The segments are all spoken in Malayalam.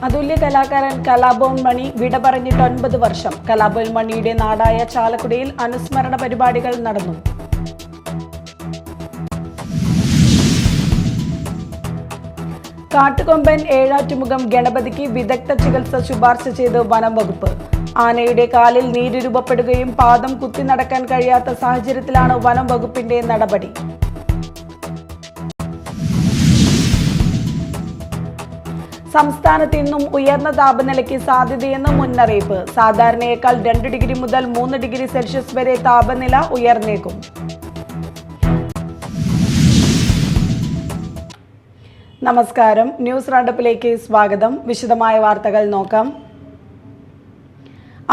അതുല്യ കലാകാരൻ കലാഭവൻ മണി വിട പറഞ്ഞിട്ട് 9 വർഷം. കലാഭവൻ മണിയുടെ നാടായ ചാലക്കുടിയിൽ അനുസ്മരണ പരിപാടികൾ നടന്നു. കാട്ടുകൊമ്പൻ ഏഴാറ്റുമുഖം ഗണപതിക്ക് വിദഗ്ധ ചികിത്സ ശുപാർശ ചെയ്ത് വനം വകുപ്പ്. ആനയുടെ കാലിൽ നീര് രൂപപ്പെടുകയും പാദം കുത്തി നടക്കാൻ കഴിയാത്ത സാഹചര്യത്തിലാണ് വനം വകുപ്പിന്റെ നടപടി. സംസ്ഥാനത്ത് ഇന്നും ഉയർന്ന താപനിലയ്ക്ക് സാധ്യതയെന്ന് മുന്നറിയിപ്പ്. സാധാരണയേക്കാൾ 2 ഡിഗ്രി മുതൽ 3 ഡിഗ്രി സെൽഷ്യസ് വരെ താപനില ഉയർന്നേക്കും. നമസ്കാരം, ന്യൂസ് റൗണ്ടപ്പിലേക്ക് സ്വാഗതം. വിശദമായ വാർത്തകൾ നോക്കാം.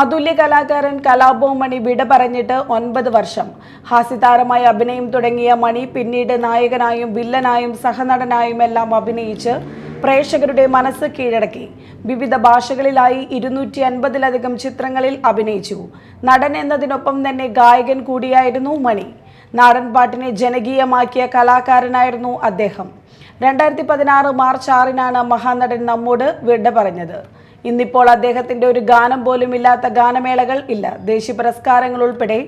അതുല്യ കലാകാരൻ കലാഭവൻ മണി വിട പറഞ്ഞിട്ട് 9 വർഷം. ഹാസ്യതാരമായി അഭിനയം തുടങ്ങിയ മണി പിന്നീട് നായകനായും വില്ലനായും സഹനടനായും എല്ലാം അഭിനയിച്ച് പ്രേക്ഷകരുടെ മനസ്സ് കീഴടക്കി. വിവിധ ഭാഷകളിലായി 250-ലധികം ചിത്രങ്ങളിൽ അഭിനയിച്ചു. നടൻ എന്നതിനൊപ്പം തന്നെ ഗായകൻ കൂടിയായിരുന്നു മണി. നാടൻപാട്ടിനെ ജനകീയമാക്കിയ കലാകാരനായിരുന്നു അദ്ദേഹം. 2016 മാർച്ച് 6-നാണ് മഹാനടൻ നമ്മോട് വിട പറഞ്ഞത്. ഇന്നിപ്പോൾ അദ്ദേഹത്തിന്റെ ഒരു ഗാനം പോലും ഇല്ലാത്ത ഗാനമേളകൾ ഇല്ല. ദേശീയ പുരസ്കാരങ്ങൾ ഉൾപ്പെടെ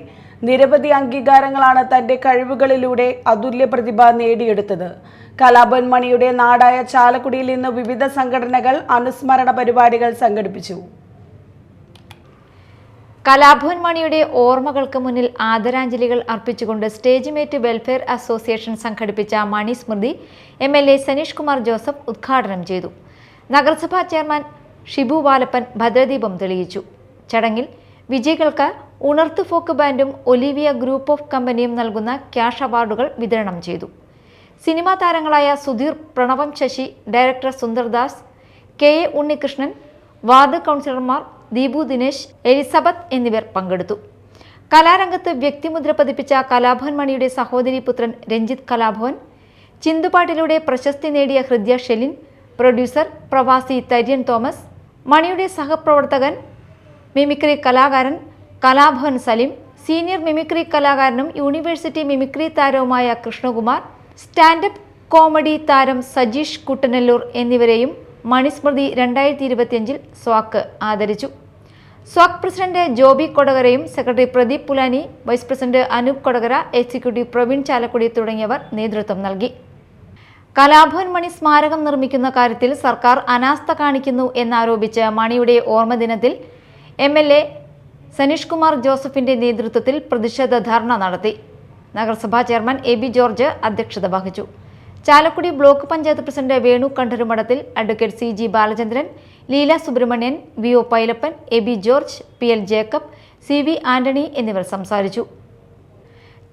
നിരവധി അംഗീകാരങ്ങളാണ് തന്റെ കഴിവുകളിലൂടെ അതുല്യ പ്രതിഭ നേടിയെടുത്തത്. കലാഭവൻ മണിയുടെ നാടായ ചാലക്കുടിയിൽ ഇന്ന് വിവിധ സംഘടനകൾ അനുസ്മരണ പരിപാടികൾ സംഘടിപ്പിച്ചു. കലാഭവൻ മണിയുടെ ഓർമ്മകൾക്ക് മുന്നിൽ ആദരാഞ്ജലികൾ അർപ്പിച്ചുകൊണ്ട് സ്റ്റേജ് മേറ്റ് വെൽഫെയർ അസോസിയേഷൻ സംഘടിപ്പിച്ച മണി സ്മൃതി MLA സനീഷ് കുമാർ ജോസഫ് ഉദ്ഘാടനം ചെയ്തു. നഗരസഭാ ചെയർമാൻ ഷിബു വാലപ്പൻ ഭദ്രദീപം തെളിയിച്ചു. ചടങ്ങിൽ വിജയികൾക്ക് ഉണർത്ത് ഫോക്ക് ബാൻഡും ഒലിവിയ ഗ്രൂപ്പ് ഓഫ് കമ്പനിയും നൽകുന്ന ക്യാഷ് അവാർഡുകൾ വിതരണം ചെയ്തു. സിനിമാ താരങ്ങളായ Sudheer, Pranavam Sasi, director Sundardas, KA Unnikrishnan, ward കൗൺസിലർമാർ ദീപു ദിനേശ്, എലിസബത്ത് എന്നിവർ പങ്കെടുത്തു. കലാരംഗത്ത് വ്യക്തിമുദ്ര പതിപ്പിച്ച കലാഭവൻ മണിയുടെ സഹോദരി പുത്രൻ രഞ്ജിത്ത് കലാഭവൻ, ചിന്തുപാട്ടിലൂടെ പ്രശസ്തി നേടിയ ഹൃദ്യ ഷെലിൻ, പ്രൊഡ്യൂസർ പ്രവാസി തര്യൻ തോമസ്, മണിയുടെ സഹപ്രവർത്തകൻ മിമിക്രി കലാകാരൻ കലാഭവൻ സലിം, സീനിയർ മിമിക്രി കലാകാരനും യൂണിവേഴ്സിറ്റി മിമിക്രി താരവുമായ കൃഷ്ണകുമാർ, സ്റ്റാൻഡപ്പ് കോമഡി താരം സജീഷ് കുട്ടനെല്ലൂർ എന്നിവരെയും മണിസ്മൃതി 2025 സ്വാക്ക് ആദരിച്ചു. സ്വാക്ക് പ്രസിഡന്റ് ജോബി കൊടകരയും secretary Pradeep Pulani, vice president Anoop Kodakara, executive Praveen Chalakudy തുടങ്ങിയവർ നേതൃത്വം നൽകി. കലാഭവൻ മണി സ്മാരകം നിർമ്മിക്കുന്ന കാര്യത്തിൽ സർക്കാർ അനാസ്ഥ കാണിക്കുന്നു എന്നാരോപിച്ച് മണിയുടെ ഓർമ്മദിനത്തിൽ MLA സനീഷ് കുമാർ ജോസഫിന്റെ നേതൃത്വത്തിൽ പ്രതിഷേധ ധർണ നടത്തി. നഗരസഭാ ചെയർമാൻ AB ജോർജ് അധ്യക്ഷത വഹിച്ചു. Chalakudy block panchayat president Venu Kandarumadathil, advocate CG Balachandran, Leela Subramanian, VO Pailappan, AB George, PL Jacob, CV Antony എന്നിവർ സംസാരിച്ചു.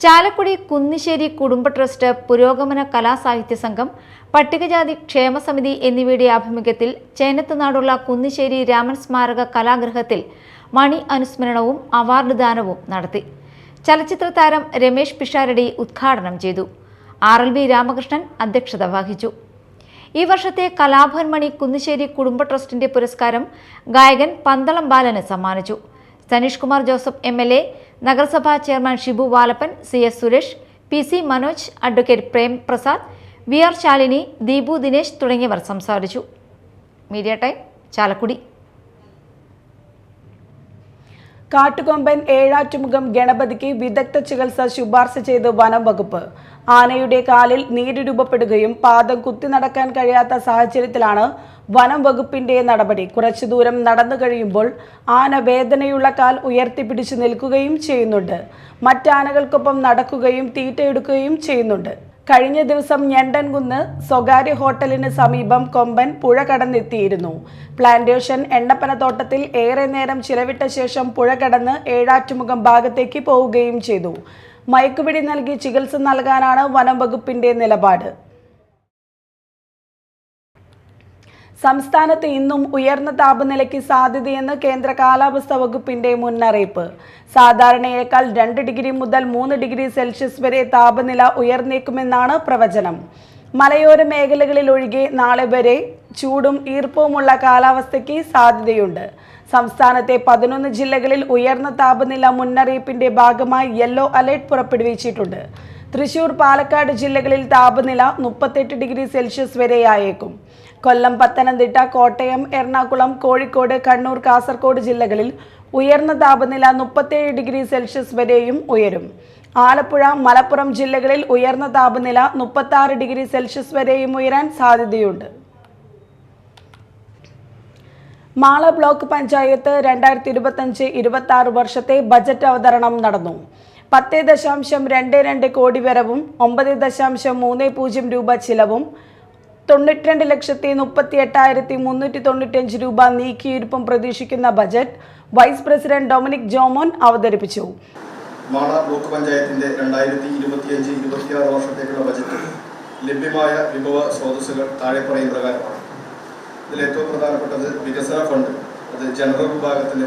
ചാലക്കുടി കുന്നിശ്ശേരി കുടുംബ ട്രസ്റ്റ്, പുരോഗമന കലാസാഹിത്യ സംഘം, പട്ടികജാതി ക്ഷേമ സമിതി എന്നിവയുടെ ആഭിമുഖ്യത്തിൽ ചേനത്തുനാടുള്ള കുന്നിശ്ശേരി രാമൻ സ്മാരക കലാഗൃഹത്തിൽ മണി അനുസ്മരണവും അവാർഡ് ദാനവും നടത്തി. ചലച്ചിത്ര താരം രമേശ് പിഷാരടി ഉദ്ഘാടനം ചെയ്തു. RLV രാമകൃഷ്ണൻ അധ്യക്ഷത വഹിച്ചു. ഈ വർഷത്തെ കലാഭവൻ മണി കുന്നിശ്ശേരി കുടുംബ ട്രസ്റ്റിന്റെ പുരസ്കാരം ഗായകൻ പന്തളം ബാലന് സമ്മാനിച്ചു. സനീഷ് കുമാർ ജോസഫ് MLA, നഗരസഭാ chairman Shibu Valappan, CS Suresh, PC Manoj, advocate Prem Prasad, VR Shalini, Deepu Dinesh തുടങ്ങിയവർ സംസാരിച്ചു. Media time, Chalakudy. കാട്ടുകൊമ്പൻ ഏഴാറ്റുമുഖം ഗണപതിക്ക് വിദഗ്ധ ചികിത്സ ശുപാർശ ചെയ്ത് വനം വകുപ്പ്. ആനയുടെ കാലിൽ നീര് രൂപപ്പെടുകയും പാദം കുത്തി നടക്കാൻ കഴിയാത്ത സാഹചര്യത്തിലാണ് വനം വകുപ്പിന്റെ നടപടി. കുറച്ചു ദൂരം നടന്നു കഴിയുമ്പോൾ ആന വേദനയുള്ള കാൽ ഉയർത്തിപ്പിടിച്ചു നിൽക്കുകയും ചെയ്യുന്നുണ്ട്. മറ്റാനകൾക്കൊപ്പം നടക്കുകയും തീറ്റയെടുക്കുകയും ചെയ്യുന്നുണ്ട്. കഴിഞ്ഞ ദിവസം ഞണ്ടൻകുന്ന് സ്വകാര്യ ഹോട്ടലിന് സമീപം കൊമ്പൻ പുഴ കടന്നെത്തിയിരുന്നു. പ്ലാന്റേഷൻ എണ്ണപ്പനത്തോട്ടത്തിൽ ഏറെ നേരം ചിലവിട്ട ശേഷം പുഴ കടന്ന് ഏഴാറ്റുമുഖം ഭാഗത്തേക്ക് പോവുകയും ചെയ്തു. മയക്കുപിടി നൽകി ചികിത്സ നൽകാനാണ് വനം വകുപ്പിന്റെ നിലപാട്. സംസ്ഥാനത്ത് ഇന്നും ഉയർന്ന താപനിലയ്ക്ക് സാധ്യതയെന്ന് കേന്ദ്ര കാലാവസ്ഥാ വകുപ്പിന്റെ മുന്നറിയിപ്പ്. സാധാരണയേക്കാൾ 2 ഡിഗ്രി മുതൽ 3 ഡിഗ്രി സെൽഷ്യസ് വരെ താപനില ഉയർന്നേക്കുമെന്നാണ് പ്രവചനം. മലയോര മേഖലകളിൽ ഒഴികെ നാളെ വരെ ചൂടും ഈർപ്പവുമുള്ള കാലാവസ്ഥയ്ക്ക് സാധ്യതയുണ്ട്. സംസ്ഥാനത്തെ 11 ജില്ലകളിൽ ഉയർന്ന താപനില മുന്നറിയിപ്പിന്റെ ഭാഗമായി യെല്ലോ അലർട്ട് പുറപ്പെടുവിച്ചിട്ടുണ്ട്. തൃശൂർ, പാലക്കാട് ജില്ലകളിൽ താപനില 38 ഡിഗ്രി സെൽഷ്യസ് വരെയായേക്കും. കൊല്ലം, പത്തനംതിട്ട, കോട്ടയം, എറണാകുളം, കോഴിക്കോട്, കണ്ണൂർ, കാസർഗോഡ് ജില്ലകളിൽ ഉയർന്ന താപനില 37 ഡിഗ്രി സെൽഷ്യസ് വരെയും ഉയരും. ആലപ്പുഴ, മലപ്പുറം ജില്ലകളിൽ ഉയർന്ന താപനില 36 ഡിഗ്രി സെൽഷ്യസ് വരെയും ഉയരാൻ സാധ്യതയുണ്ട്. മാള ബ്ലോക്ക് പഞ്ചായത്ത് 2025-26 വർഷത്തെ ബജറ്റ് അവതരണം നടന്നു. 10.22 കോടി വരവും 9.30 രൂപ ചിലവും 92,38,395 രൂപ നീക്കിയിരുപ്പും പ്രതീക്ഷിക്കുന്ന budget vice president Dominic Jomon അവതരിപ്പിച്ചു. മാള ബ്ലോക്ക് പഞ്ചായത്തിന്റെ 2025-26 വർഷത്തേക്കുള്ള ബജറ്റ് ലഭ്യമായ വിഭവ സ്രോതസ്സുകൾ താഴെ പറയുന്ന പ്രകാരമാണ്. ഇതിൽ ഏറ്റവും പ്രധാനപ്പെട്ടത് വികസന ഫണ്ട്. അത് ജനറൽ വിഭാഗത്തിന്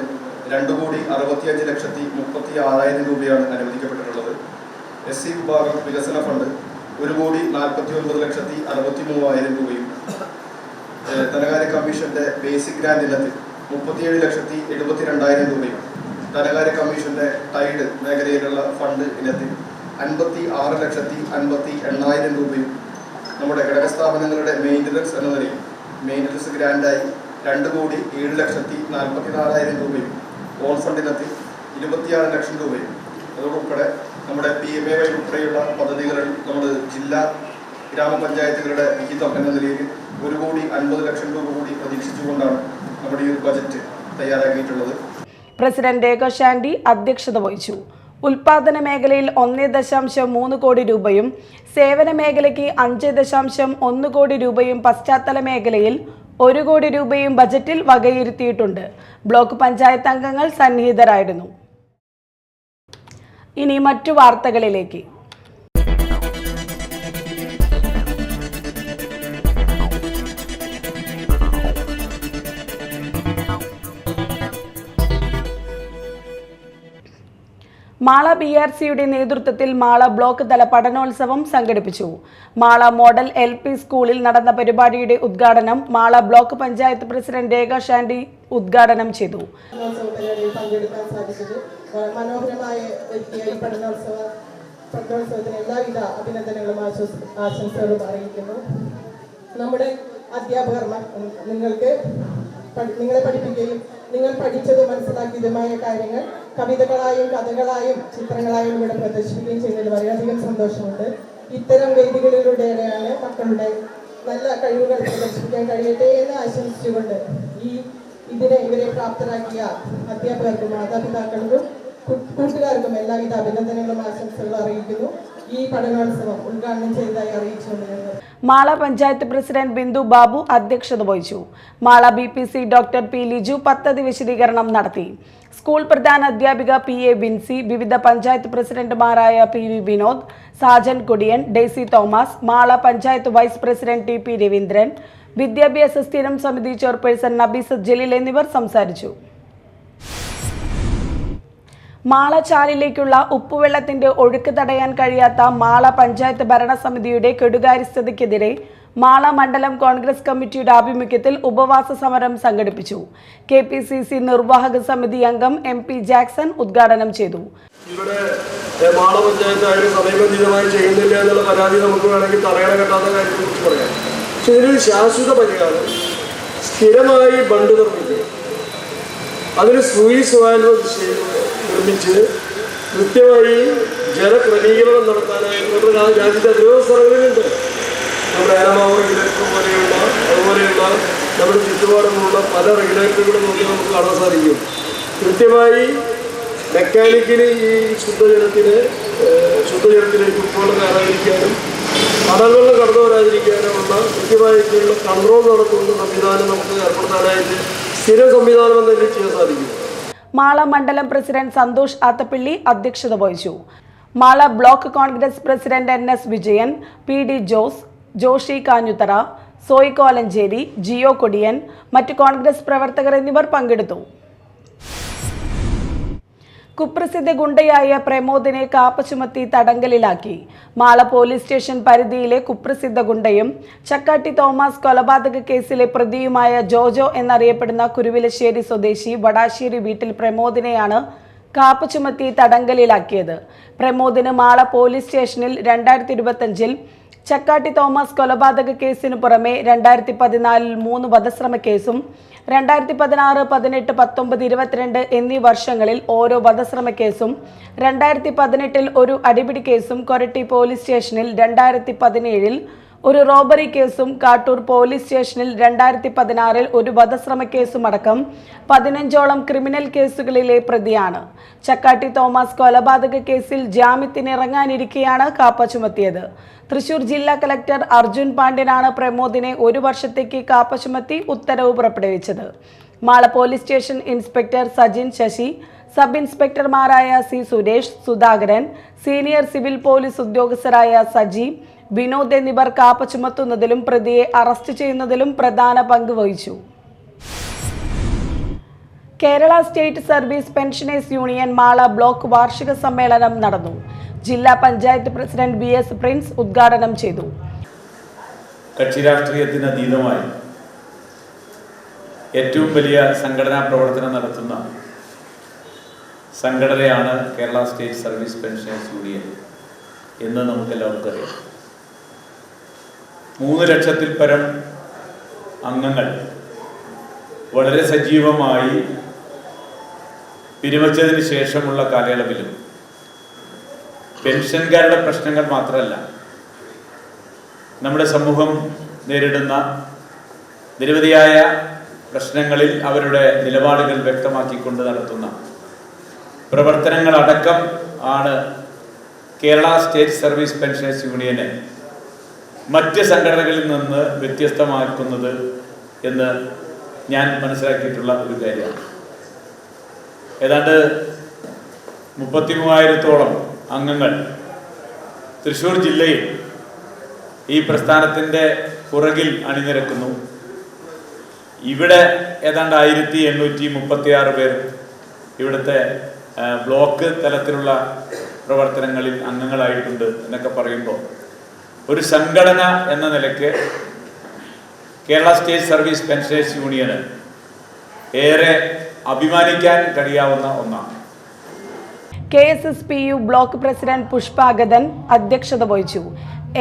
2,65,36,000 രൂപയാണ് അനുവദിക്കപ്പെട്ടിട്ടുള്ളത്. SC വിഭാഗം വികസന ഫണ്ട് 1,49,63,000 രൂപയും ധനകാര്യ കമ്മീഷന്റെ ബേസിക് ഗ്രാന്റ് ഇനത്തിൽ 37,72,000 രൂപയും ധനകാര്യ കമ്മീഷന്റെ ടൈഡ് മേഖലയിലുള്ള ഫണ്ട് ഇനത്തിൽ 56,58,000 രൂപയും നമ്മുടെ ഘടകസ്ഥാപനങ്ങളുടെ മെയിൻ്റനൻസ് എന്ന നിലയിൽ മെയിൻ്റനൻസ് ഗ്രാൻഡായി 2,07,44,000 രൂപയും ഓൺ ഫണ്ട് ഇനത്തിൽ 26 ലക്ഷം രൂപയും അതോടുൾപ്പെടെ നമ്മുടെ PMAY ഉൾപ്പെടെയുള്ള പദ്ധതികളിൽ നമ്മൾ ജില്ലാ ഗ്രാമപഞ്ചായത്തുകളുടെ വിഹിതം എന്ന നിലയിൽ 1,50,00,000 രൂപ കൂടി പ്രതീക്ഷിച്ചുകൊണ്ടാണ് നമ്മുടെ ഈ ഒരു ബജറ്റ് തയ്യാറാക്കിയിട്ടുള്ളത്. പ്രസിഡന്റ് രേഖ ഷാൻഡി അധ്യക്ഷത വഹിച്ചു. ഉൽപാദന മേഖലയിൽ 1.3 കോടി രൂപയും സേവന മേഖലയ്ക്ക് 5.1 കോടി രൂപയും പശ്ചാത്തല മേഖലയിൽ 1 കോടി രൂപയും ബജറ്റിൽ വകയിരുത്തിയിട്ടുണ്ട്. ബ്ലോക്ക് പഞ്ചായത്ത് അംഗങ്ങൾ സന്നിഹിതരായിരുന്നു. ഇനി മറ്റു വാർത്തകളിലേക്ക്. മാള BRCയുടെ നേതൃത്വത്തിൽ മാള ബ്ലോക്ക് തല പഠനോത്സവം സംഘടിപ്പിച്ചു. മാള മോഡൽ LP സ്കൂളിൽ നടന്ന പരിപാടിയുടെ ഉദ്ഘാടനം മാള ബ്ലോക്ക് പഞ്ചായത്ത് പ്രസിഡന്റ് രേഖ ഷാൻഡി ഉദ്ഘാടനം ചെയ്തു. മനോഹരമായ പഠനോത്സവത്തിന് എല്ലാവിധ അഭിനന്ദനങ്ങളും ആശംസകളും അറിയിക്കുന്നു. നമ്മുടെ അധ്യാപകർമാർ നിങ്ങളെ പഠിപ്പിക്കുകയും നിങ്ങൾ പഠിച്ചതും മനസ്സിലാക്കിയതുമായ കാര്യങ്ങൾ കവിതകളായും കഥകളായും ചിത്രങ്ങളായും ഇവിടെ പ്രദർശിപ്പിക്കുകയും ചെയ്യുന്നതിൽ വളരെയധികം സന്തോഷമുണ്ട്. ഇത്തരം വേദികളിലൂടെയാണ് മക്കളുടെ നല്ല കഴിവുകൾ പ്രദർശിപ്പിക്കാൻ കഴിയട്ടെ എന്ന് ആശംസിച്ചുകൊണ്ട് ഇവരെ പ്രാപ്തരാക്കിയ അധ്യാപകർക്കും മാതാപിതാക്കൾക്കും കൂട്ടുകാർക്കും എല്ലാവിധ അഭിനന്ദനങ്ങളും ആശംസകളും അറിയിക്കുന്നു. ഈ പഠനോത്സവം ഉദ്ഘാടനം ചെയ്തതായി അറിയിച്ചുകൊണ്ട് മാള പഞ്ചായത്ത് പ്രസിഡന്റ് ബിന്ദു ബാബു അധ്യക്ഷത വഹിച്ചു. Mala BPC doctor P. Liju പദ്ധതി വിശദീകരണം നടത്തി. സ്കൂൾ പ്രധാന അധ്യാപിക PA ബിൻസി, വിവിധ പഞ്ചായത്ത് പ്രസിഡന്റുമാരായ PV Vinod, Sajan Kudiyan, Daisy Thomas, Mala panchayat vice president TP Raveendran, വിദ്യാഭ്യാസ സ്ഥിരം സമിതി ചെയർപേഴ്സൺ നബീസത്ത് ജലീൽ എന്നിവർ സംസാരിച്ചു. മാള ചാലിലേക്കുള്ള ഉപ്പുവെള്ളത്തിന്റെ ഒഴുക്ക് തടയാൻ കഴിയാത്ത മാള പഞ്ചായത്ത് ഭരണസമിതിയുടെ കെടുകാര്യസ്ഥതയ്ക്കെതിരെ മാള മണ്ഡലം കോൺഗ്രസ് കമ്മിറ്റിയുടെ ആഭിമുഖ്യത്തിൽ ഉപവാസ സമരം സംഘടിപ്പിച്ചു. KPCC നിർവാഹക സമിതി അംഗം MP ജാക്സൺ ഉദ്ഘാടനം ചെയ്തു. ഇവിടെ മാള പഞ്ചായത്തായാലും സമയബന്ധിതമായി ചെയ്യുന്നില്ല എന്നുള്ള പരാതി നമുക്ക് വേണമെങ്കിൽ തടയണ കെട്ടാത്ത കാര്യത്തെക്കുറിച്ച് പറയാം. പക്ഷെ ഇതിനൊരു ശാശ്വത പരിഹാരം സ്ഥിരമായി ബണ്ട് നിർമ്മിക്കുക, അതിന് സ്ലൂയിസ് വാൽവ് നിർമ്മിച്ച് കൃത്യമായി ജലക്രമീകരണം നടത്താനായിട്ട് രാജ്യത്തെ എത്രയോ സ്ഥലങ്ങളിലുണ്ട്. നമ്മുടെ ഏലമാവ് റെഗുലേറ്റർ പോലെയുള്ള അതുപോലെയുള്ള നമ്മുടെ ചുറ്റുപാടുമുള്ള പല റെഗുലേറ്ററുകളും നോക്കി നമുക്ക് കാണാൻ സാധിക്കും. കൃത്യമായി മെക്കാനിക്കലി ഈ ശുദ്ധജലത്തിലേക്ക് ഉപ്പുവെള്ളം കയറാതിരിക്കാനും കടൽവെള്ളം കടന്നു വരാതിരിക്കാനുമുള്ള കൃത്യമായിട്ടുള്ള കൺട്രോൾ നടത്തുന്ന സംവിധാനം നമുക്ക് ഏർപ്പെടുത്താനായിട്ട് സ്ഥിര സംവിധാനം തന്നെ ചെയ്യാൻ സാധിക്കും. മാള മണ്ഡലം പ്രസിഡന്റ് സന്തോഷ് ആത്തപ്പള്ളി അധ്യക്ഷത വഹിച്ചു. Mala block Congress president NS Vijayan, PD Jose, Joshy Kanjuthara, Soy Kolenchery, Jio Kodiyan, മറ്റ് കോൺഗ്രസ് പ്രവർത്തകർ എന്നിവർ പങ്കെടുത്തു. കുപ്രസിദ്ധ ഗുണ്ടയായ പ്രമോദിനെ കാപ്പ ചുമത്തി തടങ്കലിലാക്കി. മാള പോലീസ് സ്റ്റേഷൻ പരിധിയിലെ കുപ്രസിദ്ധ ഗുണ്ടയും ചക്കാട്ടി തോമസ് കൊലപാതക കേസിലെ പ്രതിയുമായ ജോജോ എന്നറിയപ്പെടുന്ന കുരുവിലശ്ശേരി സ്വദേശി വടാശ്ശേരി വീട്ടിൽ പ്രമോദിനെയാണ് കാപ്പ ചുമത്തി തടങ്കലിലാക്കിയത്. പ്രമോദിന് മാള പോലീസ് സ്റ്റേഷനിൽ 2025-ൽ ചക്കാട്ടി തോമസ് കൊലപാതക കേസിനു പുറമെ 2014 3 വധശ്രമ കേസും 2016, 18, 19, 22 എന്നീ വർഷങ്ങളിൽ ഓരോ വധശ്രമ കേസും 2018 ഒരു അടിപിടി കേസും കൊരട്ടി പോലീസ് സ്റ്റേഷനിൽ 2017 ഒരു റോബറി കേസും കാട്ടൂർ പോലീസ് സ്റ്റേഷനിൽ 2016 ഒരു വധശ്രമ കേസും അടക്കം 15ഓളം ക്രിമിനൽ കേസുകളിലെ പ്രതിയാണ്. ചക്കാട്ടി തോമസ് കൊലപാതക കേസിൽ ജാമ്യത്തിനിറങ്ങാനിരിക്കെയാണ് കാപ്പ ചുമത്തിയത്. തൃശൂർ ജില്ലാ കളക്ടർ അർജുൻ പാണ്ഡ്യനാണ് പ്രമോദിനെ 1 വർഷത്തേക്ക് കാപ്പ ചുമത്തി ഉത്തരവ് പുറപ്പെടുവിച്ചത്. Mala police station inspector Sajin Sasi, sub ഇൻസ്പെക്ടർമാരായ C Suresh, Sudhakaran, senior civil police ഉദ്യോഗസ്ഥരായ സജി, വിനോദ് എന്നിവർ കാപ്പ ചുമത്തുന്നതിലും പ്രതിയെ അറസ്റ്റ് ചെയ്യുന്നതിലും പ്രധാന പങ്ക് വഹിച്ചു. Kerala state service pensioners union Mala block വാർഷിക സമ്മേളനം നടന്നു. ജില്ലാ പഞ്ചായത്ത് പ്രസിഡന്റ് BS പ്രിൻസ് ഉദ്ഘാടനം ചെയ്തു. കക്ഷി രാഷ്ട്രീയത്തിന് അതീതമായി ഏറ്റവും വലിയ സംഘടനാ പ്രവർത്തനം നടത്തുന്ന സംഘടനയാണ് Kerala state service pensioners union എന്ന് നമുക്കെല്ലാവർക്കും അറിയാം. 3 ലക്ഷത്തിൽ പരം അംഗങ്ങൾ വളരെ സജീവമായി വിരമിച്ചതിന് ശേഷമുള്ള കാലയളവിലും പെൻഷൻകാരുടെ പ്രശ്നങ്ങൾ മാത്രമല്ല, നമ്മുടെ സമൂഹം നേരിടുന്ന നിരവധിയായ പ്രശ്നങ്ങളിൽ അവരുടെ നിലപാടുകൾ വ്യക്തമാക്കിക്കൊണ്ട് നടത്തുന്ന പ്രവർത്തനങ്ങളടക്കം ആണ് കേരള സ്റ്റേറ്റ് സർവീസ് പെൻഷനേഴ്സ് യൂണിയനെ മറ്റ് സംഘടനകളിൽ നിന്ന് വ്യത്യസ്തമാക്കുന്നത് എന്ന് ഞാൻ മനസ്സിലാക്കിയിട്ടുള്ള ഒരു കാര്യമാണ്. ഏതാണ്ട് 33,000-ഓളം അംഗങ്ങൾ തൃശ്ശൂർ ജില്ലയിൽ ഈ പ്രസ്ഥാനത്തിൻ്റെ പുറകിൽ അണിനിരക്കുന്നു. ഇവിടെ ഏതാണ്ട് 1836 പേർ ഇവിടുത്തെ ബ്ലോക്ക് തലത്തിലുള്ള പ്രവർത്തനങ്ങളിൽ അംഗങ്ങളായിട്ടുണ്ട് എന്നൊക്കെ പറയുമ്പോൾ ഒരു സംഘടന എന്ന നിലയ്ക്ക് കേരള സ്റ്റേറ്റ് സർവീസ് പെൻഷനേഴ്സ് യൂണിയന് ഏറെ അഭിമാനിക്കാൻ കഴിയാവുന്ന ഒന്നാണ്. KSSPU ബ്ലോക്ക് പ്രസിഡന്റ് പുഷ്പാഗതൻ അധ്യക്ഷത വഹിച്ചു.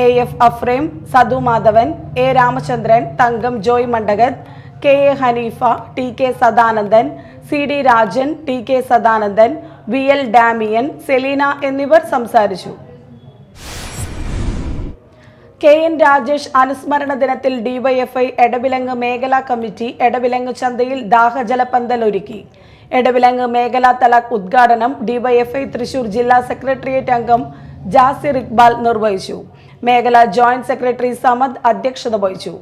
AF Afrem, Sadu Madhavan, A Ramachandran, Thankam Joy Mandakath, KA Haneefa, TK Sadanandan, CD Rajan, TK Sadanandan, VL Damian, Selina എന്നിവർ സംസാരിച്ചു. KN രാജേഷ് അനുസ്മരണ ദിനത്തിൽ DYFI എടവിലങ്ങ് മേഖലാ കമ്മിറ്റി എടവിലങ്ങ് ചന്തയിൽ ദാഹജലപന്തൽ ഒരുക്കി. എടവിലങ്ങ് മേഖലാ തല ഉദ്ഘാടനം DYFI തൃശൂർ ജില്ലാ സെക്രട്ടേറിയറ്റ് അംഗം ജാസിർ ഇക്ബാൽ നിർവഹിച്ചു. മേഖലാ ജോയിന്റ് സെക്രട്ടറി സമദ് അധ്യക്ഷത വഹിച്ചു.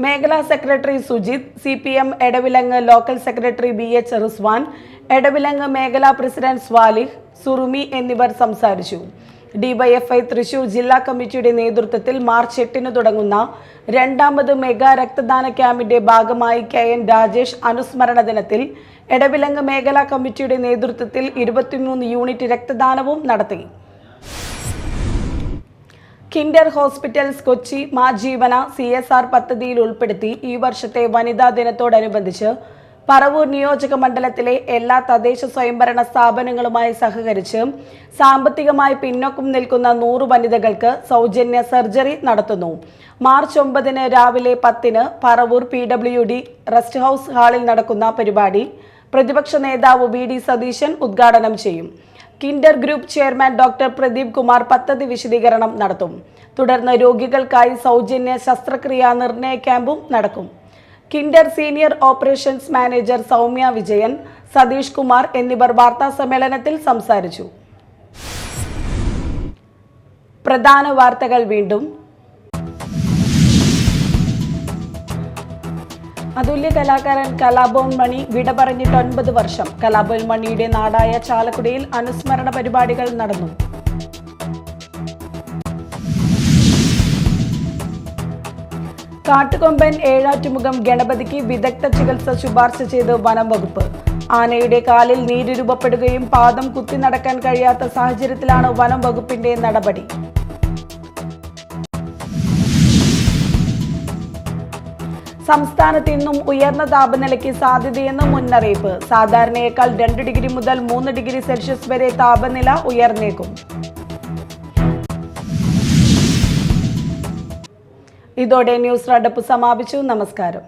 മേഖലാ secretary Sujith, CPM Edavilangu local secretary BH Rizwan, Edavilangu മേഖലാ പ്രസിഡന്റ് സ്വാലിഹ്, സുറുമി എന്നിവർ സംസാരിച്ചു. DYFI തൃശൂർ ജില്ലാ കമ്മിറ്റിയുടെ നേതൃത്വത്തിൽ മാർച്ച് 8 തുടങ്ങുന്ന 2ാമത് മെഗാ രക്തദാന ക്യാമ്പിന്റെ ഭാഗമായി KN രാജേഷ് അനുസ്മരണ ദിനത്തിൽ എടവിലങ്ങ് മേഖലാ കമ്മിറ്റിയുടെ നേതൃത്വത്തിൽ 23 യൂണിറ്റ് രക്തദാനവും നടത്തി. കിൻഡർ ഹോസ്പിറ്റൽസ് കൊച്ചി മാജീവന CSR പദ്ധതിയിൽ ഉൾപ്പെടുത്തി ഈ വർഷത്തെ വനിതാ ദിനത്തോടനുബന്ധിച്ച് പറവൂർ നിയോജക മണ്ഡലത്തിലെ എല്ലാ തദ്ദേശ സ്വയംഭരണ സ്ഥാപനങ്ങളുമായി സഹകരിച്ച് സാമ്പത്തികമായി പിന്നോക്കം നിൽക്കുന്ന 100 വനിതകൾക്ക് സൗജന്യ സർജറി നടത്തുന്നു. മാർച്ച് 9 രാവിലെ 10 പറവൂർ PWD റെസ്റ്റ് ഹൗസ് ഹാളിൽ നടക്കുന്ന പരിപാടി പ്രതിപക്ഷ നേതാവ് VD സതീശൻ ഉദ്ഘാടനം ചെയ്യും. Kinder group chairman doctor Pradeep Kumar പദ്ധതി വിശദീകരണം നടത്തും. തുടർന്ന് രോഗികൾക്കായി സൗജന്യ ശസ്ത്രക്രിയാ നിർണയ ക്യാമ്പും നടക്കും. Kinder senior operations manager Soumya Vijayan, Satheesh Kumar എന്നിവർ വാർത്താ സമ്മേളനത്തിൽ സംസാരിച്ചു. പ്രധാന വാർത്തകൾ വീണ്ടും. അതുല്യ കലാകാരൻ കലാഭവൻ മണി വിട പറഞ്ഞിട്ട് 9 വർഷം. കലാഭവൻ മണിയുടെ നാടായ ചാലക്കുടിയിൽ അനുസ്മരണ പരിപാടികൾ നടന്നു. കാട്ടുകൊമ്പൻ ഏഴാറ്റുമുഖം ഗണപതിക്ക് വിദഗ്ധ ചികിത്സ ശുപാർശ ചെയ്ത് വനം വകുപ്പ്. ആനയുടെ കാലിൽ നീര് രൂപപ്പെടുകയും പാദം കുത്തി നടക്കാൻ കഴിയാത്ത സാഹചര്യത്തിലാണ് വനം വകുപ്പിന്റെ നടപടി. സംസ്ഥാനത്ത് ഇന്നും ഉയർന്ന താപനിലയ്ക്ക് സാധ്യതയെന്ന് മുന്നറിയിപ്പ്. സാധാരണയേക്കാൾ 2 ഡിഗ്രി മുതൽ 3 ഡിഗ്രി സെൽഷ്യസ് വരെ താപനില ഉയർന്നേക്കും. ഇതോടെ ന്യൂസ് റൗണ്ടപ്പ് സമാപിച്ചു. നമസ്കാരം.